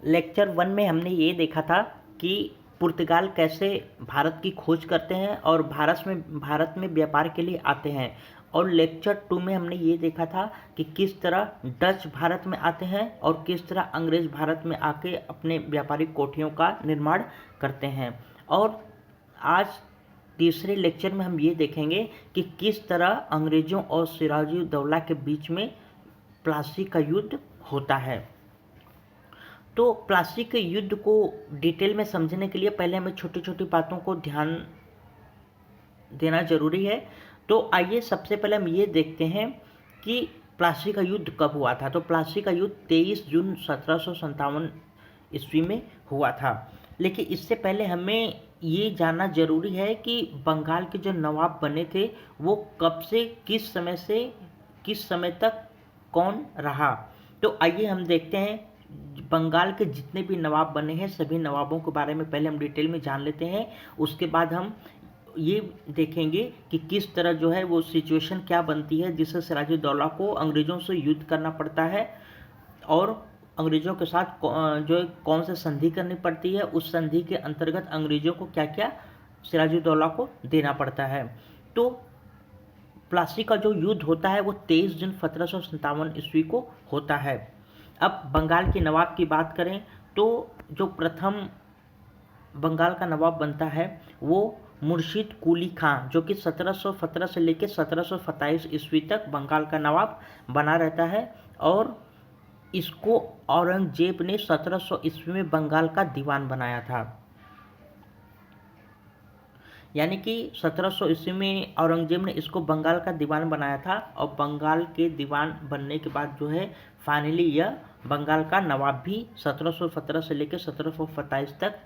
Lecture 1 में हमने ये देखा था कि पुर्तगाल कैसे भारत की खोज करते हैं और भारत में व्यापार के लिए आते हैं। और लेक्चर 2 में हमने ये देखा था कि किस तरह डच भारत में आते हैं और किस तरह अंग्रेज भारत में आके अपने व्यापारिक कोठियों का निर्माण करते हैं। और आज तीसरे लेक्चर में हम ये देखेंगे कि किस तरह अंग्रेजों और सिराजुद्दौला के बीच में प्लासी का युद्ध होता है। तो प्लासी के युद्ध को डिटेल में समझने के लिए पहले हमें छोटी छोटी बातों को ध्यान देना जरूरी है। तो आइए सबसे पहले हम ये देखते हैं कि प्लासी का युद्ध कब हुआ था। तो प्लासी का युद्ध 23 जून 1757 ईस्वी में हुआ था। लेकिन इससे पहले हमें ये जानना जरूरी है कि बंगाल के जो नवाब बने थे वो कब से किस समय तक कौन रहा। तो आइए हम देखते हैं बंगाल के जितने भी नवाब बने हैं सभी नवाबों के बारे में पहले हम डिटेल में जान लेते हैं। उसके बाद हम ये देखेंगे कि किस तरह जो है वो सिचुएशन क्या बनती है जिससे सिराजुद्दौला को अंग्रेज़ों से युद्ध करना पड़ता है और अंग्रेज़ों के साथ जो कौन से संधि करनी पड़ती है, उस संधि के अंतर्गत अंग्रेज़ों को क्या क्या सिराजुद्दौला को देना पड़ता है। तो प्लासी का जो युद्ध होता है वो 23 जून 1757 ईस्वी को होता है। अब बंगाल के नवाब की बात करें तो जो प्रथम बंगाल का नवाब बनता है वो मुर्शिद कुली खां, जो कि 1717 से लेकर 1727 ईस्वी तक बंगाल का नवाब बना रहता है। और इसको औरंगजेब ने 1700 ईस्वी में बंगाल का दीवान बनाया था। यानी कि 1700 ईस्वी में औरंगजेब ने इसको बंगाल का दीवान बनाया था और बंगाल के दीवान बनने के बाद जो है फाइनली यह बंगाल का नवाब भी 1717 से लेकर 1727 तक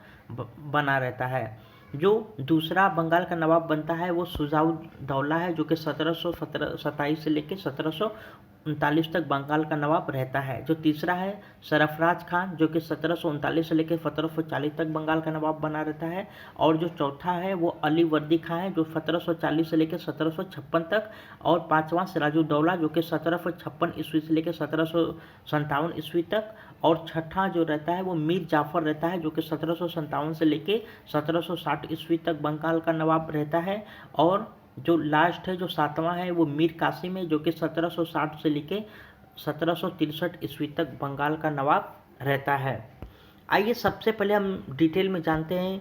बना रहता है। जो दूसरा बंगाल का नवाब बनता है वो शुजाउद्दौला है, जो कि 1727 से लेकर 1739 तक बंगाल का नवाब रहता है। जो तीसरा है सरफराज खान, जो कि 1739 से लेकर 1740 तक बंगाल का नवाब बना रहता है। और जो चौथा है वो अली वर्दी खां है, जो 1740 से लेकर 1756 तक। और पांचवा सिराजुद्दौला, जो कि 1756 ईस्वी से लेकर 1757 ईस्वी तक। और छठा जो रहता है वो मीर जाफर रहता है, जो कि 1757 से लेकर 1760 ईस्वी तक बंगाल का नवाब रहता है। और जो लास्ट है, जो सातवां है, वो मीर कासिम है, जो कि 1760 से लेकर 1763 ईस्वी तक बंगाल का नवाब रहता है। आइए सबसे पहले हम डिटेल में जानते हैं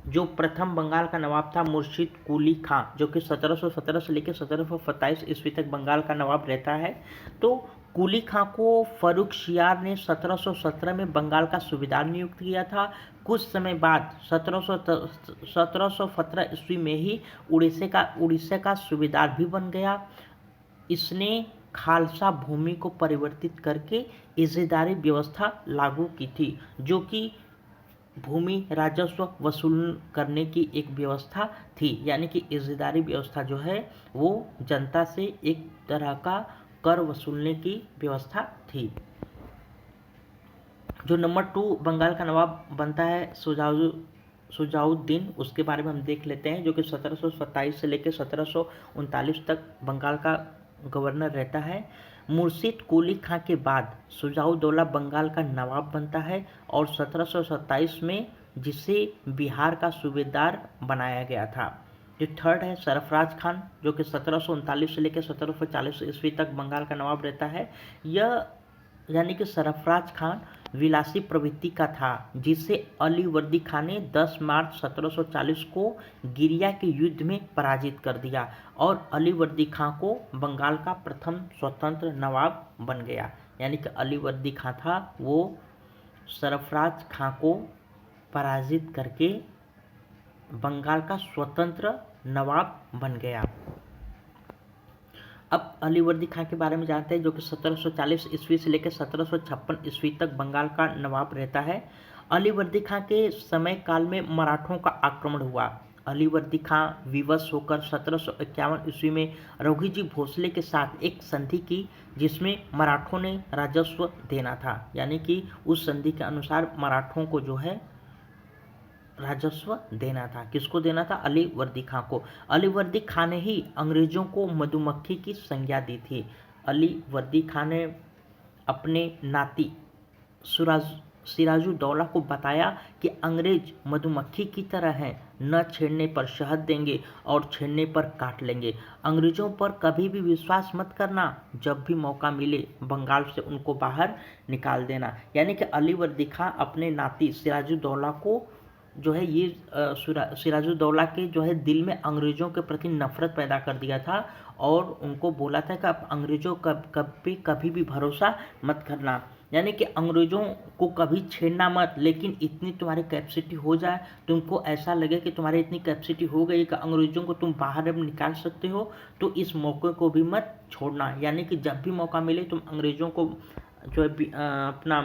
जो प्रथम बंगाल का नवाब था मुर्शिद कुली खां, जो कि 1717 से लेकर 1727 ईस्वी तक बंगाल का नवाब रहता है। तो कुली खां को फर्रुखसियार ने 1717 में बंगाल का सूबेदार नियुक्त किया था। कुछ समय बाद 1717 ईस्वी में ही उड़ीसा का सूबेदार भी बन गया। इसने खालसा भूमि को परिवर्तित करके इज़्ज़तदारी व्यवस्था लागू की थी, जो कि भूमि राजस्व वसूल करने की एक व्यवस्था थी। यानी कि इज़्ज़तदारी व्यवस्था जो है वो जनता से एक तरह का कर वसूलने की व्यवस्था थी। जो नंबर 2 बंगाल का नवाब बनता है शुजाउद्दीन, उसके बारे में हम देख लेते हैं, जो कि 1727 से लेकर 1739 तक बंगाल का गवर्नर रहता है। मुर्शिद कुली खां के बाद शुजाउद्दौला बंगाल का नवाब बनता है और 1727 में जिसे बिहार का सूबेदार बनाया गया था। जो थर्ड है सरफराज खान, जो कि 1739 से लेकर 1740 ईस्वी तक बंगाल का नवाब रहता है। यह यानी कि सरफराज खान विलासी प्रवृत्ति का था, जिसे अली वर्दी खान ने 10 मार्च 1740 को गिरिया के युद्ध में पराजित कर दिया और अली वर्दी खान को बंगाल का प्रथम स्वतंत्र नवाब बन गया। यानी कि अली वर्दी खान था वो सरफराज खान को पराजित करके बंगाल का स्वतंत्र नवाब बन गया। अब अली वर्दी खां के बारे में जानते हैं, जो कि 1740 ईस्वी से लेकर 1756 ईस्वी तक बंगाल का नवाब रहता है। अली वर्दी खां के समय काल में मराठों का आक्रमण हुआ। अली वर्दी खां विवश होकर 1751 ईस्वी में रघुजी भोसले के साथ एक संधि की, जिसमें मराठों ने राजस्व देना था। यानी कि उस संधि के अनुसार मराठों को जो है राजस्व देना था। किसको देना था? अली वर्दी खां को। अली वर्दी खां ने ही अंग्रेजों को मधुमक्खी की संज्ञा दी थी। अली वर्दी खां ने अपने नाती सिराजुद्दौला को बताया कि अंग्रेज मधुमक्खी की तरह हैं, न छेड़ने पर शहद देंगे और छेड़ने पर काट लेंगे। अंग्रेजों पर कभी भी विश्वास मत करना, जब भी मौका मिले बंगाल से उनको बाहर निकाल देना। यानी कि अली वर्दी खां अपने नाती सिराजुद्दौला को जो है ये सिराजुद्दौला के जो है दिल में अंग्रेज़ों के प्रति नफरत पैदा कर दिया था और उनको बोला था कि आप अंग्रेज़ों कभी भी भरोसा मत करना। यानी कि अंग्रेज़ों को कभी छेड़ना मत, लेकिन इतनी तुम्हारी कैपेसिटी हो जाए, तुमको ऐसा लगे कि तुम्हारी इतनी कैपेसिटी हो गई कि अंग्रेज़ों को तुम बाहर अब निकाल सकते हो, तो इस मौके को भी मत छोड़ना। यानी कि जब भी मौका मिले तुम अंग्रेज़ों को जो है अपना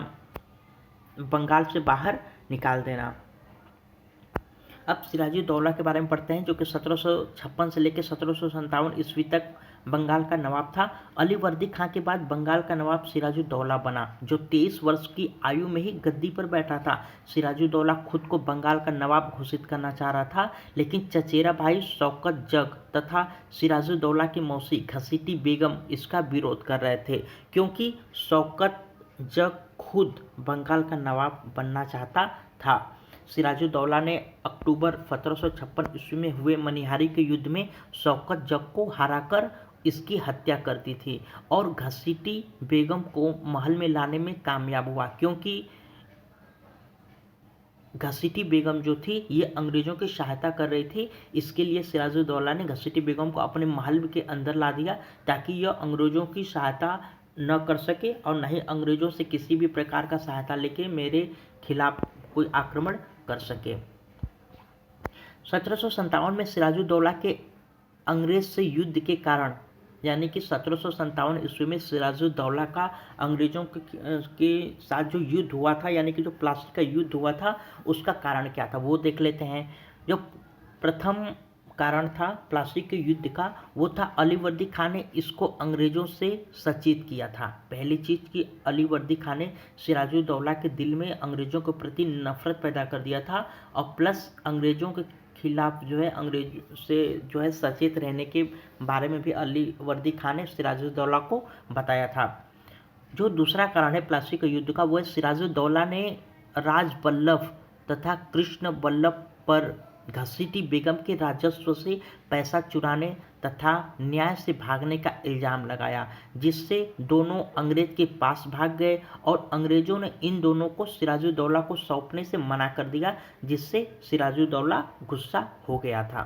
बंगाल से बाहर निकाल देना। अब सिराजुद्दौला के बारे में पढ़ते हैं, जो कि 1756 से लेकर 1757 ईस्वी तक बंगाल का नवाब था। अली वर्दी खां के बाद बंगाल का नवाब सिराजुद्दौला बना, जो 23 वर्ष की आयु में ही गद्दी पर बैठा था। सिराजुद्दौला खुद को बंगाल का नवाब घोषित करना चाह रहा था, लेकिन चचेरा भाई शौकत जग तथा सिराजुद्दौला की मौसी घसीटी बेगम इसका विरोध कर रहे थे, क्योंकि शौकत जग खुद बंगाल का नवाब बनना चाहता था। सिराजुद्दौला ने अक्टूबर 1756 ईस्वी में हुए मनिहारी के युद्ध में शौकत जग को हराकर इसकी हत्या कर दी थी और घसीटी बेगम को महल में लाने में कामयाब हुआ, क्योंकि घसीटी बेगम जो थी ये अंग्रेज़ों की सहायता कर रही थी। इसके लिए सिराजुद्दौला ने घसीटी बेगम को अपने महल के अंदर ला दिया, ताकि यह अंग्रेज़ों की सहायता न कर सके और न ही अंग्रेज़ों से किसी भी प्रकार का सहायता लेके मेरे खिलाफ कोई आक्रमण कर सके। 1757 में सिराजुद्दौला के अंग्रेज से युद्ध के कारण, यानी कि 1757 ईस्वी में सिराजुद्दौला का अंग्रेजों के साथ जो युद्ध हुआ था, यानी कि जो प्लासी का युद्ध हुआ था, उसका कारण क्या था वो देख लेते हैं। जो प्रथम कारण था प्लासी के युद्ध का, वो था अली वर्दी खां ने इसको अंग्रेज़ों से सचेत किया था। पहली चीज़ कि अली वर्दी खां ने सिराजुद्दौला के दिल में अंग्रेज़ों के प्रति नफरत पैदा कर दिया था, और प्लस अंग्रेज़ों के खिलाफ जो है अंग्रेज से जो है सचेत रहने के बारे में भी अली वर्दी खां ने सिराजुद्दौला को बताया था। जो दूसरा कारण है प्लासी के युद्ध का, वो है सिराजुद्दौला ने राज बल्लभ तथा कृष्ण बल्लभ पर घसीटी बेगम के राजस्व से पैसा चुराने तथा न्याय से भागने का इल्ज़ाम लगाया, जिससे दोनों अंग्रेज के पास भाग गए और अंग्रेजों ने इन दोनों को सिराजुद्दौला को सौंपने से मना कर दिया, जिससे सिराजुद्दौला गुस्सा हो गया था।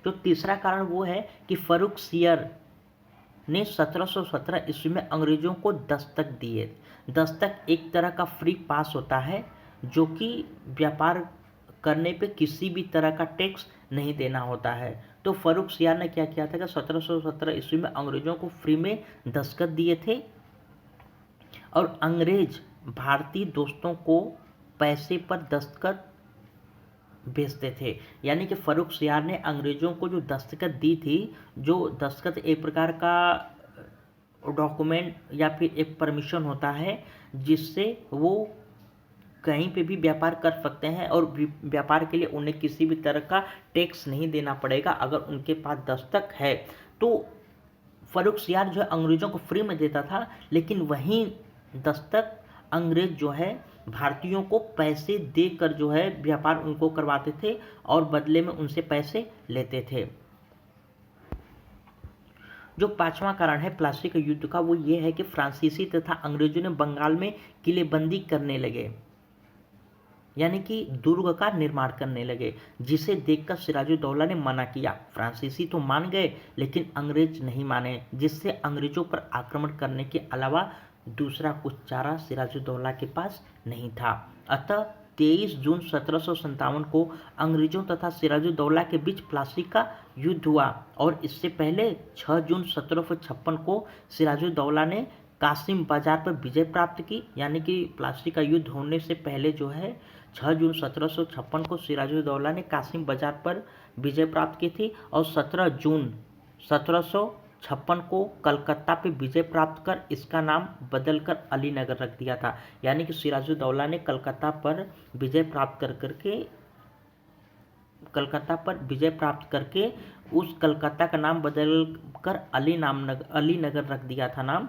जो तीसरा कारण वो है कि फर्रुखसियर ने 1717 ईस्वी में अंग्रेजों को दस्तक दिए। दस्तक एक तरह का फ्री पास होता है, जो कि व्यापार करने पे किसी भी तरह का टैक्स नहीं देना होता है। तो फर्रुखसियर ने क्या किया था कि 1717 ईस्वी में अंग्रेजों को फ्री में दस्तखत दिए थे, और अंग्रेज भारतीय दोस्तों को पैसे पर दस्तखत भेजते थे। यानी कि फर्रुखसियर ने अंग्रेजों को जो दस्तखत दी थी, जो दस्तखत एक प्रकार का डॉक्यूमेंट या फिर एक परमिशन होता है, जिससे वो कहीं पे भी व्यापार कर सकते हैं और व्यापार के लिए उन्हें किसी भी तरह का टैक्स नहीं देना पड़ेगा अगर उनके पास दस्तक है। तो फर्रुखसियर जो है अंग्रेज़ों को फ्री में देता था, लेकिन वहीं दस्तक अंग्रेज जो है भारतीयों को पैसे देकर जो है व्यापार उनको करवाते थे और बदले में उनसे पैसे लेते थे। जो पांचवा कारण है प्लासी के युद्ध का, वो ये है कि फ्रांसीसी तथा अंग्रेजों ने बंगाल में किलेबंदी करने लगे, यानी कि दुर्ग का निर्माण करने लगे, जिसे देखकर सिराजुद्दौला ने मना किया। फ्रांसीसी तो मान गए, लेकिन अंग्रेज नहीं माने, जिससे अंग्रेजों पर आक्रमण करने के अलावा दूसरा कुछ चारा सिराजुद्दौला के पास नहीं था। अतः 23 जून 1757 को अंग्रेजों तथा सिराजुद्दौला के बीच प्लासी का युद्ध हुआ, और इससे पहले 6 जून 1756 को सिराजुद्दौला ने कासिम बाजार पर विजय प्राप्त की। यानी कि प्लासी का युद्ध होने से पहले जो है 6 जून 1756 को सिराजुद्दौला ने कासिम बाजार पर विजय प्राप्त की थी, और 17 जून 1756 को कलकत्ता पे विजय प्राप्त कर इसका नाम बदलकर अलीनगर रख दिया था। यानी कि सिराजुद्दौला ने कलकत्ता पर विजय प्राप्त करके उस कलकत्ता का नाम बदल कर अलीनगर रख दिया था नाम।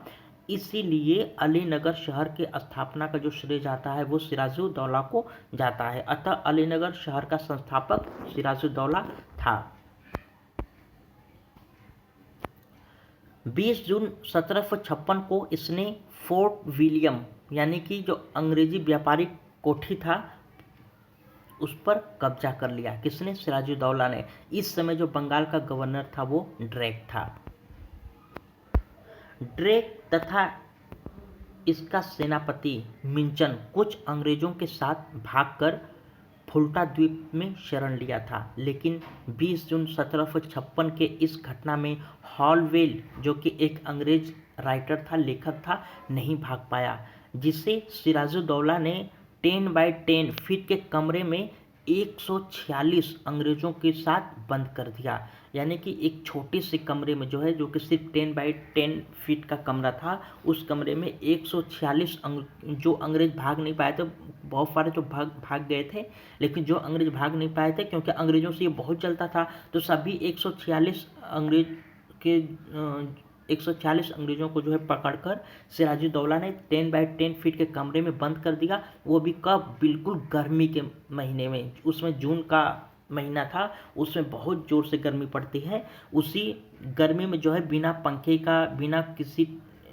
इसीलिए अलीनगर शहर के स्थापना का जो श्रेय जाता है वो सिराजुद्दौला को जाता है। अतः अलीनगर शहर का संस्थापक सिराजुद्दौला था। 20 जून 1756 को इसने फोर्ट विलियम यानी कि जो अंग्रेजी व्यापारिक कोठी था उस पर कब्जा कर लिया। किसने? सिराजुद्दौला ने। इस समय जो बंगाल का गवर्नर था वो ड्रेक था। ड्रेक तथा इसका सेनापति मिंचन कुछ अंग्रेजों के साथ भागकर फुल्टा द्वीप में शरण लिया था, लेकिन 20 जून 1756 के इस घटना में हॉलवेल जो कि एक अंग्रेज राइटर था, लेखक था, नहीं भाग पाया, जिसे सिराजुद्दौला ने 10 बाई 10 फीट के कमरे में 146 अंग्रेजों के साथ बंद कर दिया। यानी कि एक छोटे से कमरे में जो है, जो कि सिर्फ 10 बाई 10 फीट का कमरा था, उस कमरे में 146 जो अंग्रेज भाग नहीं पाए थे, बहुत सारे तो भाग गए थे, लेकिन जो अंग्रेज भाग नहीं पाए थे क्योंकि अंग्रेजों से ये बहुत चलता था, तो सभी 146 अंग्रेजों को जो है पकड़कर सिराजुद्दौला ने 10 बाई 10 फीट के कमरे में बंद कर दिया। वो भी कब? बिल्कुल गर्मी के महीने में, उसमें जून का महीना था, उसमें बहुत जोर से गर्मी पड़ती है। उसी गर्मी में जो है बिना पंखे का, बिना किसी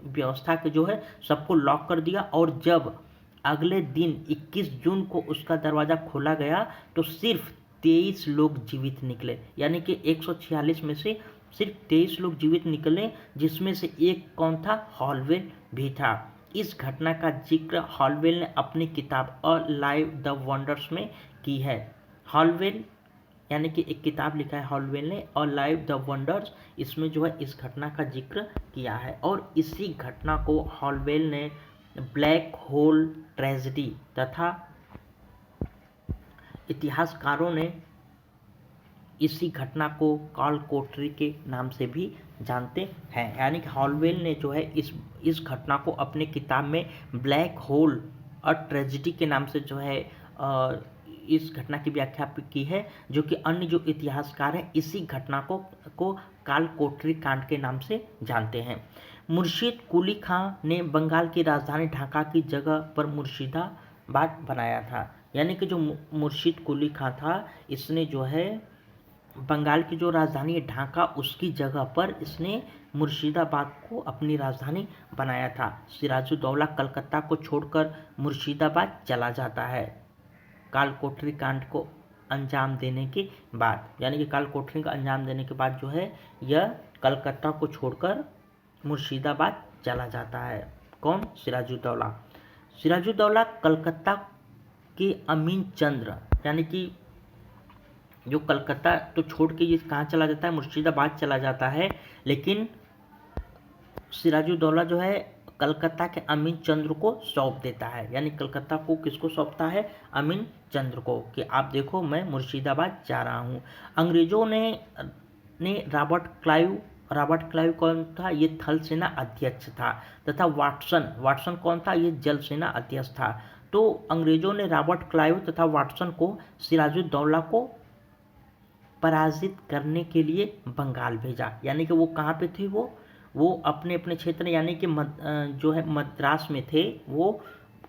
व्यवस्था के जो है सबको लॉक कर दिया। और जब अगले दिन 21 जून को उसका दरवाज़ा खोला गया तो सिर्फ 23 लोग जीवित निकले। यानी कि 146 में से सिर्फ 23 लोग जीवित निकले, जिसमें से एक कौन था? हॉलवेल भी था। इस घटना का जिक्र हॉलवेल ने अपनी किताब अ लाइव द वंडर्स में की है। हॉलवेल यानी कि एक किताब लिखा है हॉलवेल ने, अ लाइव द वंडर्स, इसमें जो है इस घटना का जिक्र किया है। और इसी घटना को हॉलवेल ने ब्लैक होल ट्रेजेडी तथा इतिहासकारों ने इसी घटना को काल कोठरी के नाम से भी जानते हैं। यानी कि हॉलवेल ने जो है इस घटना को अपने किताब में ब्लैक होल और ट्रेजेडी के नाम से जो है इस घटना की व्याख्या की है, जो कि अन्य जो इतिहासकार हैं इसी घटना को काल कोठरी कांड के नाम से जानते हैं। मुर्शीद कुली खां ने बंगाल की राजधानी ढाका की जगह पर मुर्शिदाबाद बनाया था। यानी कि जो मुर्शीद कुली खां था, इसने जो है बंगाल की जो राजधानी है ढाका, उसकी जगह पर इसने मुर्शिदाबाद को अपनी राजधानी बनाया था। सिराजुद्दौला कलकत्ता को छोड़कर मुर्शिदाबाद चला जाता है काल कोठरी कांड को अंजाम देने के बाद। यानी कि काल कोठरी का अंजाम देने के बाद जो है यह कलकत्ता को छोड़कर मुर्शिदाबाद चला जाता है। कौन? सिराजुद्दौला। सिराजुद्दौला कलकत्ता के अमीन चंद्र, यानी कि जो कलकत्ता तो छोड़ के ये कहाँ चला जाता है? मुर्शिदाबाद चला जाता है। लेकिन सिराजुद्दौला जो है कलकत्ता के अमीन चंद्र को सौंप देता है। यानी कलकत्ता को किसको सौंपता है? अमीन चंद्र को, कि आप देखो मैं मुर्शिदाबाद जा रहा हूँ। अंग्रेजों ने रॉबर्ट क्लाइव कौन था? ये थल सेना अध्यक्ष था। तथा वाटसन कौन था? ये जल सेना अध्यक्ष था। तो अंग्रेजों ने रॉबर्ट क्लाइव तथा वाटसन को सिराजुद्दौला को पराजित करने के लिए बंगाल भेजा। यानी कि वो कहाँ पे थे? वो अपने अपने क्षेत्र यानी कि जो है मद्रास में थे। वो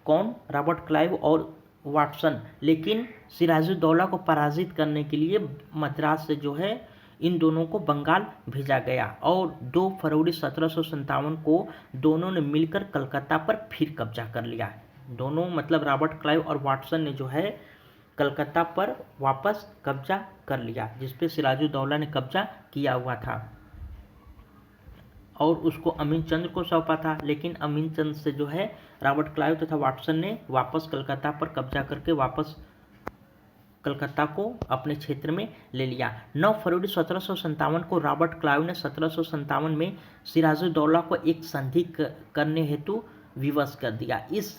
कौन? रॉबर्ट क्लाइव और वाटसन। लेकिन सिराजुद्दौला को पराजित करने के लिए मद्रास से जो है इन दोनों को बंगाल भेजा गया। और 2 फरवरी 1757 को दोनों ने मिलकर कलकत्ता पर फिर कब्जा कर लिया। दोनों मतलब रॉबर्ट क्लाइव और वाटसन ने जो है कलकत्ता पर वापस कब्जा कर लिया, जिस पे सिराजुद्दौला ने कब्जा किया हुआ था और उसको अमीन चंद्र को सौंपा था। लेकिन अमीन चंद्र से जो है रॉबर्ट क्लाइव तथा वाटसन ने वापस कलकत्ता पर कब्जा करके वापस कलकत्ता को अपने क्षेत्र में ले लिया। 9 फरवरी 1757 को रॉबर्ट क्लाइव ने 1757 में सिराजुद्दौला को एक संधि करने हेतु विवश कर दिया। इस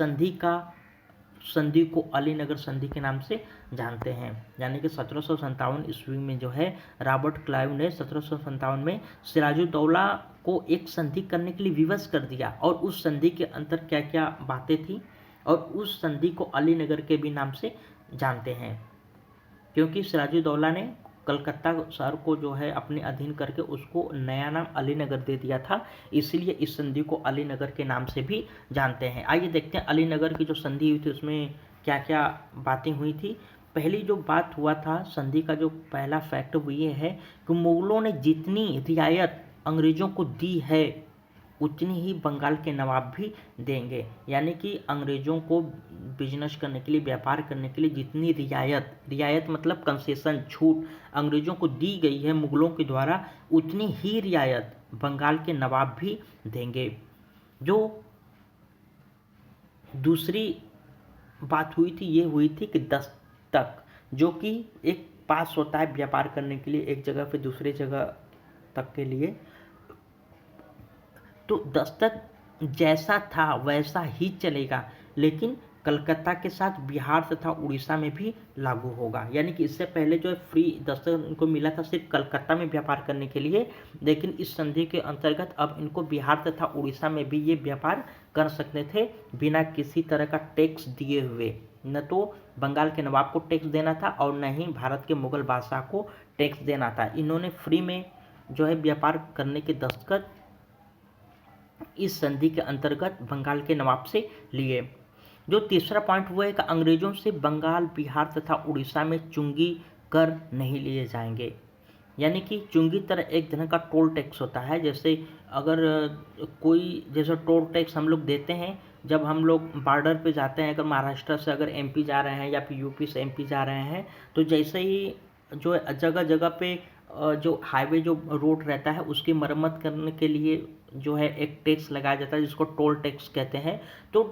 संधि को अलीनगर संधि के नाम से जानते हैं। यानी कि 1757 ईस्वी में जो है रॉबर्ट क्लाइव ने 1757 में सिराजुद्दौला को एक संधि करने के लिए विवश कर दिया। और उस संधि के अंतर क्या क्या बातें थी, और उस संधि को अलीनगर के भी नाम से जानते हैं, क्योंकि सिराजुद्दौला ने कलकत्ता शहर को जो है अपने अधीन करके उसको नया नाम अलीनगर दे दिया था, इसीलिए इस संधि को अलीनगर के नाम से भी जानते हैं। आइए देखते हैं अलीनगर की जो संधि हुई थी उसमें क्या क्या बातें हुई थी। पहली जो बात हुआ था संधि का, जो पहला फैक्ट वो ये है कि मुगलों ने जितनी रियायत अंग्रेजों को दी है उतनी ही बंगाल के नवाब भी देंगे। यानी कि अंग्रेजों को बिजनेस करने के लिए, व्यापार करने के लिए जितनी रियायत मतलब कंसेशन, छूट अंग्रेजों को दी गई है मुगलों के द्वारा, उतनी ही रियायत बंगाल के नवाब भी देंगे। जो दूसरी बात हुई थी ये हुई थी कि दस्तक, जो कि एक पास होता है व्यापार करने के लिए एक जगह से दूसरी जगह तक के लिए। तो दस्तक जैसा था वैसा ही चलेगा, लेकिन कलकत्ता के साथ बिहार तथा उड़ीसा में भी लागू होगा। यानी कि इससे पहले जो है फ्री दस्तक इनको मिला था सिर्फ कलकत्ता में व्यापार करने के लिए, लेकिन इस संधि के अंतर्गत अब इनको बिहार तथा उड़ीसा में भी ये व्यापार कर सकते थे बिना किसी तरह का टैक्स दिए हुए। न तो बंगाल के नवाब को टैक्स देना था और न ही भारत के मुगल बादशाह को टैक्स देना था। इन्होंने फ्री में जो है व्यापार करने के दस्तखत इस संधि के अंतर्गत बंगाल के नवाब से लिए। जो तीसरा पॉइंट हुआ है कि अंग्रेजों से बंगाल, बिहार तथा उड़ीसा में चुंगी कर नहीं लिए जाएंगे। यानी कि चुंगी तरह एक तरह का टोल टैक्स होता है। जैसे अगर कोई जैसे टोल टैक्स हम लोग देते हैं जब हम लोग बॉर्डर पे जाते हैं, अगर महाराष्ट्र से अगर एमपी जा रहे हैं या फिर यूपी से एमपी जा रहे हैं, तो जैसे ही जो जगह जगह पे जो हाईवे जो रोड रहता है उसकी मरम्मत करने के लिए जो है एक टैक्स लगाया जाता है जिसको टोल टैक्स कहते हैं। तो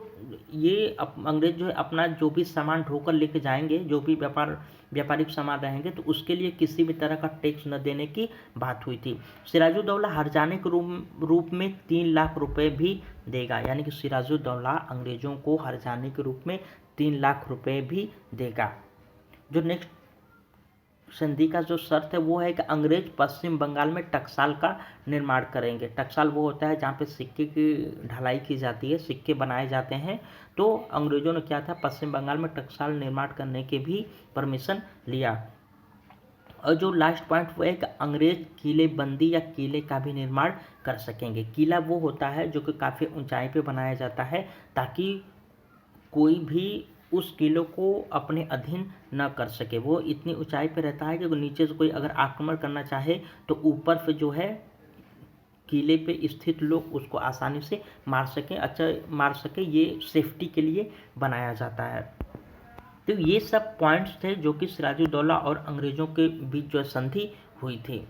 ये अंग्रेज जो है अपना जो भी सामान ढोकर लेके जाएंगे, जो भी व्यापारिक सामान रहेंगे, तो उसके लिए किसी भी तरह का टैक्स न देने की बात हुई थी। सिराजुद्दौला हर्जाने के रूप में 3 लाख रुपए भी देगा। यानी कि सिराजुद्दौला अंग्रेजों को हर्जाने के रूप में 3 लाख रुपए भी देगा। जो नेक्स्ट संधि का जो शर्त है वो है कि अंग्रेज पश्चिम बंगाल में टकसाल का निर्माण करेंगे। टकसाल वो होता है जहाँ पे सिक्के की ढलाई की जाती है, सिक्के बनाए जाते हैं। तो अंग्रेजों ने क्या था, पश्चिम बंगाल में टकसाल निर्माण करने के भी परमिशन लिया। और जो लास्ट पॉइंट वो है कि अंग्रेज किलेबंदी या किले का भी निर्माण कर सकेंगे। किला वो होता है जो कि काफ़ी ऊंचाई पे बनाया जाता है ताकि कोई भी उस किले को अपने अधीन न कर सके। वो इतनी ऊंचाई पे रहता है कि नीचे से कोई अगर आक्रमण करना चाहे तो ऊपर से जो है किले पे स्थित लोग उसको आसानी से मार सके। ये सेफ्टी के लिए बनाया जाता है। तो ये सब पॉइंट्स थे जो कि सिराजुद्दौला और अंग्रेजों के बीच जो संधि हुई थी।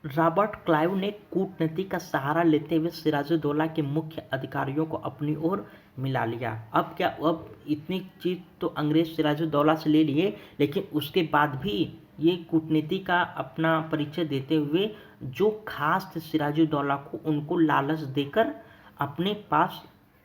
रॉबर्ट क्लाइव ने कूटनीति का सहारा लेते हुए सिराजुद्दौला के मुख्य अधिकारियों को अपनी ओर मिला लिया। अब इतनी चीज़ तो अंग्रेज सिराजुद्दौला से ले लिए, लेकिन उसके बाद भी ये कूटनीति का अपना परिचय देते हुए जो खास थे सिराजुद्दौला को, उनको लालच देकर अपने पास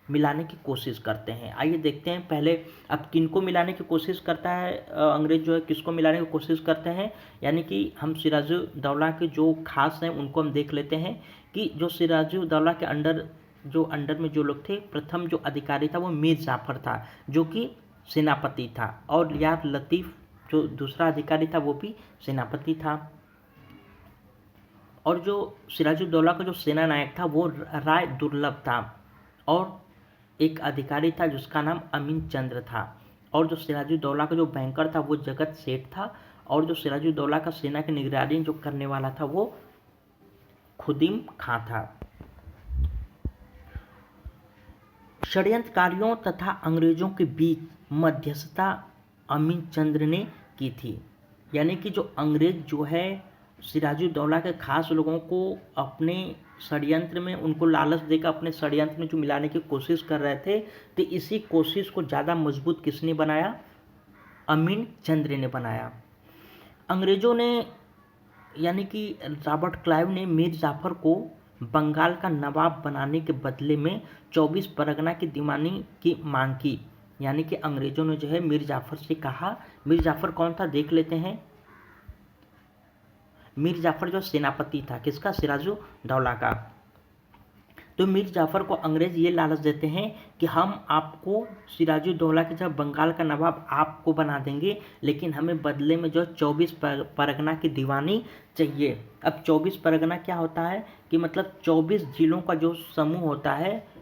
मिलाने की कोशिश करते हैं। आइए देखते हैं पहले अब किनको मिलाने की कोशिश करता है अंग्रेज जो है, किसको मिलाने की कोशिश करते हैं। यानी कि हम सिराजुद्दौला के जो खास हैं उनको हम देख लेते हैं कि जो सिराजुद्दौला के अंडर में जो लोग थे, प्रथम जो अधिकारी था वो मीर जाफर था जो कि सेनापति था, और रियाद लतीफ़ जो दूसरा अधिकारी था वो भी सेनापति था। और जो सिराजुद्दौला का जो सेना नायक था वो राय दुर्लभ था, और एक अधिकारी था जिसका नाम अमीन चंद्र था। और जो सिराजुद्दौला का जो बैंकर था वो जगत सेठ था, और जो सिराजुद्दौला का सेना की निगरानी जो करने वाला था वो खुदीम खां था। षड्यंत्रकारियों तथा अंग्रेजों के बीच मध्यस्थता अमीन चंद्र ने की थी। यानी कि जो अंग्रेज जो है सिराजुद्दौला के खास लोगों को अपने षड्यंत्र में, उनको लालच देकर अपने षड्यंत्र में जो मिलाने की कोशिश कर रहे थे, तो इसी कोशिश को ज़्यादा मजबूत किसने बनाया, अमीन चंद्र ने बनाया। अंग्रेजों ने यानी कि रॉबर्ट क्लाइव ने मीर जाफर को बंगाल का नवाब बनाने के बदले में 24 परगना की दीवानी की मांग की। यानी कि अंग्रेजों ने जो है मीर जाफर से कहा, मीर जाफर कौन था देख लेते हैं। मीर जाफर जो सेनापति था किसका, सिराजुद्दौला का। तो मीर जाफ़र को अंग्रेज़ ये लालच देते हैं कि हम आपको सिराजुद्दौला के जब बंगाल का नवाब आपको बना देंगे, लेकिन हमें बदले में जो 24 परगना की दीवानी चाहिए। अब 24 परगना क्या होता है कि मतलब 24 जिलों का जो समूह होता है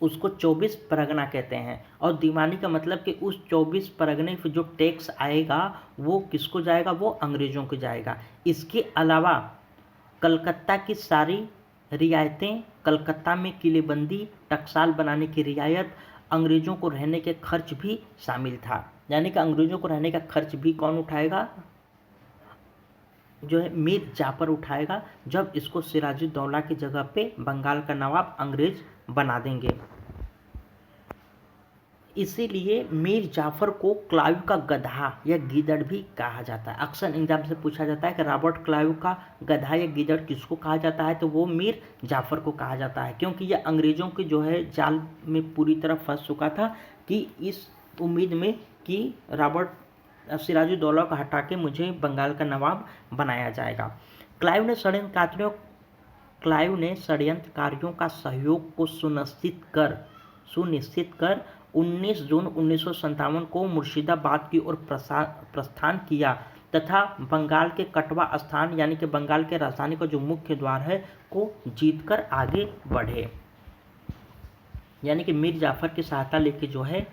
उसको 24 परगना कहते हैं। और दीवानी का मतलब कि उस 24 परगने पे जो टैक्स आएगा वो किसको जाएगा, वो अंग्रेज़ों को जाएगा। इसके अलावा कलकत्ता की सारी रियायतें, कलकत्ता में किलेबंदी, टकसाल बनाने की रियायत, अंग्रेज़ों को रहने के खर्च भी शामिल था। यानी कि अंग्रेज़ों को रहने का खर्च भी कौन उठाएगा, जो है मीर जाफ़र उठाएगा, जब इसको सिराजुद्दौला की जगह पे बंगाल का नवाब अंग्रेज़ बना देंगे। इसीलिए मीर जाफ़र को क्लाइव का गधा या गीदड़ भी कहा जाता है। अक्सर एग्जाम से पूछा जाता है कि रॉबर्ट क्लाइव का गधा या गीदड़ किसको कहा जाता है, तो वो मीर जाफ़र को कहा जाता है, क्योंकि यह अंग्रेज़ों की जो है जाल में पूरी तरह फंस चुका था कि इस उम्मीद में कि रॉबर्ट सिराजुद्दौला को हटा के मुझे बंगाल का नवाब बनाया जाएगा। क्लाइव ने षड्यंत्रकारियों का सहयोग को सुनिश्चित कर 19 जून 1957 को मुर्शिदाबाद की ओर प्रस्थान किया तथा बंगाल के कटवा स्थान यानी कि बंगाल के राजधानी का जो मुख्य द्वार है को जीतकर आगे बढ़े। यानी कि मीर जाफ़र की सहायता लेके जो है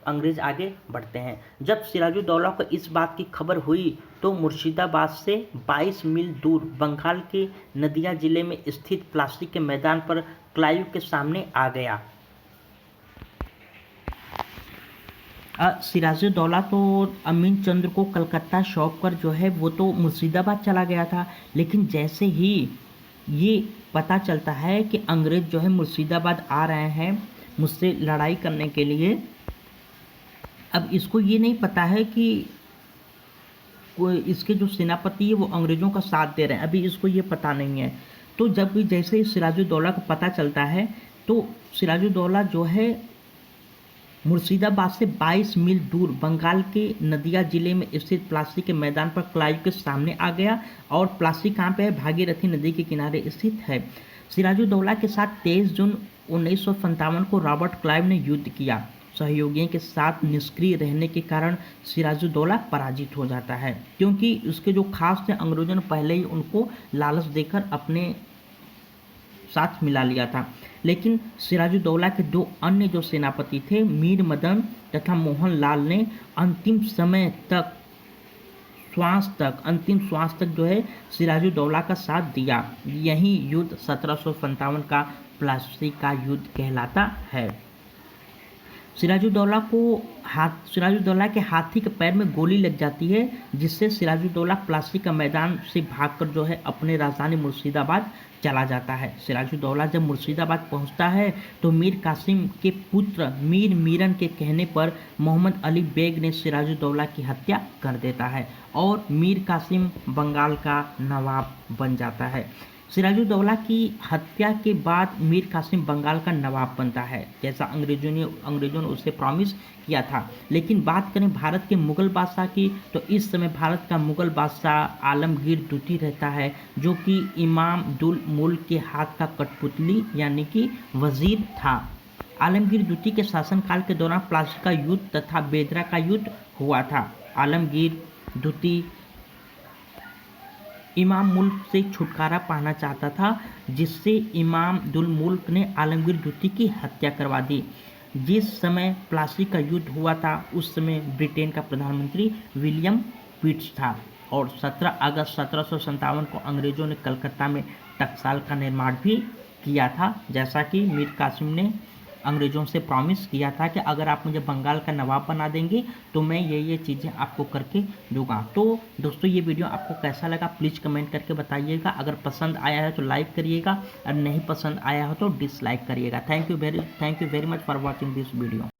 अंग्रेज आगे बढ़ते हैं। जब सिराजुद्दौला को इस बात की खबर हुई तो मुर्शिदाबाद से 22 मील दूर बंगाल के नदिया जिले में स्थित प्लास्टिक के मैदान पर क्लाइव के सामने आ गया। सिराजुद्दौला तो अमीन चंद्र को कलकत्ता सौंप कर जो है वो तो मुर्शिदाबाद चला गया था, लेकिन जैसे ही ये पता चलता है कि अंग्रेज़ जो है मुर्शिदाबाद आ रहे हैं मुझसे लड़ाई करने के लिए, अब इसको ये नहीं पता है कि कोई इसके जो सेनापति है वो अंग्रेज़ों का साथ दे रहे हैं, अभी इसको ये पता नहीं है। तो जब भी जैसे ही सिराजुद्दौला को पता चलता है तो सिराजुद्दौला जो है मुर्शिदाबाद से 22 मील दूर बंगाल के नदिया जिले में स्थित प्लासी के मैदान पर क्लाइव के सामने आ गया। और प्लासी कहाँ पे है, भागीरथी नदी के किनारे स्थित है। सिराजुद्दौला के साथ 23 जून 1957 को रॉबर्ट क्लाइव ने युद्ध किया। सहयोगियों के साथ निष्क्रिय रहने के कारण सिराजुद्दौला पराजित हो जाता है, क्योंकि उसके जो खास थे अंग्रेजों ने पहले ही उनको लालच देकर अपने साथ मिला लिया था। लेकिन सिराजुद्दौला के दो अन्य जो सेनापति थे मीर मदन तथा मोहन लाल ने अंतिम श्वास तक जो है सिराजुद्दौला का साथ दिया। यही युद्ध 1757 का प्लासी का युद्ध कहलाता है। सिराजुद्दौला के हाथी के पैर में गोली लग जाती है, जिससे सिराजुद्दौला प्लासी का मैदान से भागकर जो है अपने राजधानी मुर्शिदाबाद चला जाता है। सिराजुद्दौला जब मुर्शिदाबाद पहुंचता है तो मीर कासिम के पुत्र मीर मीरन के कहने पर मोहम्मद अली बेग ने सिराजुद्दौला की हत्या कर देता है और मीर कासिम बंगाल का नवाब बन जाता है। सिराजुद्दौला की हत्या के बाद मीर कासिम बंगाल का नवाब बनता है, जैसा अंग्रेजों ने उसे प्रॉमिस किया था। लेकिन बात करें भारत के मुग़ल बादशाह की, तो इस समय भारत का मुग़ल बादशाह आलमगीर द्वितीय रहता है, जो कि इमाम दुल मुल्क के हाथ का कठपुतली यानी कि वजीर था। आलमगीर द्वितीय के शासनकाल के दौरान प्लासी का युद्ध तथा बेदरा का युद्ध हुआ था। आलमगीर द्वितीय इमाम मुल्क से छुटकारा पाना चाहता था, जिससे इमाम दुल मुल्क ने आलमगीर द्वितीय की हत्या करवा दी। जिस समय प्लासी का युद्ध हुआ था उस समय ब्रिटेन का प्रधानमंत्री विलियम पिट्स था और 17 अगस्त 1757 को अंग्रेज़ों ने कलकत्ता में टकसाल का निर्माण भी किया था, जैसा कि मीर कासिम ने अंग्रेज़ों से प्रॉमिस किया था कि अगर आप मुझे बंगाल का नवाब बना देंगे तो मैं ये चीज़ें आपको करके दूंगा। तो दोस्तों ये वीडियो आपको कैसा लगा प्लीज़ कमेंट करके बताइएगा। अगर पसंद आया है तो लाइक करिएगा और नहीं पसंद आया हो तो डिसलाइक करिएगा। Thank you very much for watching this video.